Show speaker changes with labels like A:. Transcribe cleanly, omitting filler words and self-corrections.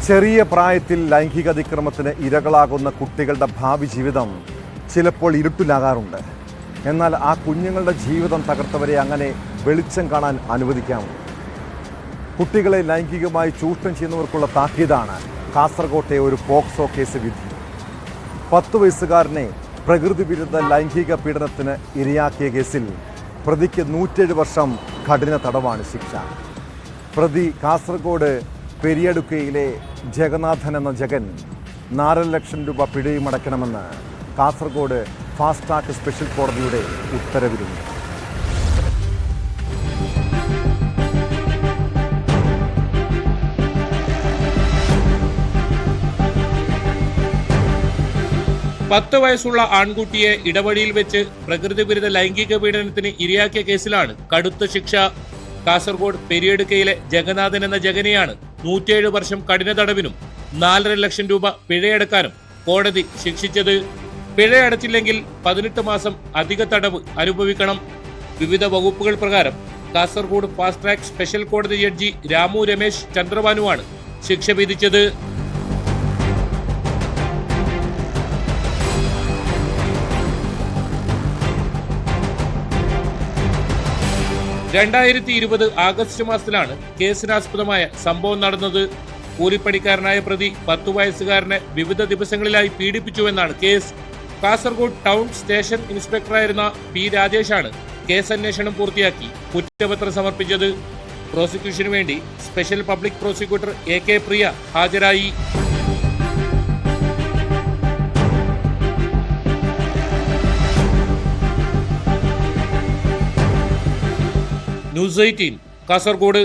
A: ചെറിയ പ്രായത്തിൽ ലൈംഗിക അതിക്രമത്തിന് ഇരകളാകുന്ന കുട്ടികളുടെ ഭാവി ജീവിതം ചിലപ്പോൾ ഇരുട്ടിലാകാറുണ്ട്. എന്നാൽ ആ കുഞ്ഞുങ്ങളുടെ ജീവിതം തകർത്തവരെ അങ്ങനെ വെളിച്ചം കാണാൻ അനുവദിക്കാമോ? കുട്ടികളെ ലൈംഗികമായി ചൂഷണം ചെയ്യുന്നവർക്കുള്ള താക്കീതാണ് കാസർകോട്ടെ ഒരു പോക്സോ കേസ് വിധി. 10 വയസ്സുകാരനെ പ്രകൃതി വിരുദ്ധ ലൈംഗിക പീഡനത്തിന് ഇരയാക്കിയ കേസിൽ പ്രതിക്ക് 107 വർഷം കഠിന തടവാണ് ശിക്ഷ. പ്രതി കാസർഗോഡ് പെരിയടുക്കയിലെ ജഗന്നാഥൻ എന്ന ജഗൻ 4 ലക്ഷം രൂപ പിഴയും അടയ്ക്കണമെന്ന് കാസർഗോഡ് ഫാസ്റ്റ് ട്രാക്ക് സ്പെഷ്യൽ കോടതിയുടെ ഉത്തരവിലുണ്ട്.
B: പത്ത് വയസ്സുള്ള ആൺകുട്ടിയെ ഇടവഴിയിൽ വെച്ച് പ്രകൃതി വിരുദ്ധ ലൈംഗിക പീഡനത്തിന് ഇരയാക്കിയ കേസിലാണ് കടുത്ത ശിക്ഷ. കാസർഗോഡ് പെരിയടുക്കയിലെ ജഗന്നാഥൻ എന്ന ജഗനെയാണ് 107 വർഷം കഠിന തടവിനും 4.5 ലക്ഷം രൂപ പിഴയടക്കാനും കോടതി ശിക്ഷിച്ചത്. പിഴയടച്ചില്ലെങ്കിൽ 18 മാസം അധിക തടവ് അനുഭവിക്കണം. വിവിധ വകുപ്പുകൾ പ്രകാരം കാസർഗോഡ് ഫാസ്റ്റ് ട്രാക്ക് സ്പെഷ്യൽ കോടതി ജഡ്ജി രാമു രമേശ് ചന്ദ്രഭാനുവാണ് ശിക്ഷ വിധിച്ചത്. 2020 ആഗസ്റ്റ് മാസത്തിലാണ് കേസിനാസ്പദമായ സംഭവം നടന്നത്. കൂലിപ്പണിക്കാരനായ പ്രതി 10 വയസ്സുകാരനെ വിവിധ ദിവസങ്ങളിലായി പീഡിപ്പിച്ചുവെന്നാണ് കേസ്. കാസർഗോഡ് ടൗൺ സ്റ്റേഷൻ ഇൻസ്പെക്ടറായിരുന്ന പി രാജേഷാണ് കേസ് അന്വേഷണം പൂർത്തിയാക്കി കുറ്റപത്രം സമർപ്പിച്ചത്. പ്രോസിക്യൂഷനു വേണ്ടി special public prosecutor AK Priya ഹാജരായി. ന്യൂസ് 18 കാസർഗോഡ്.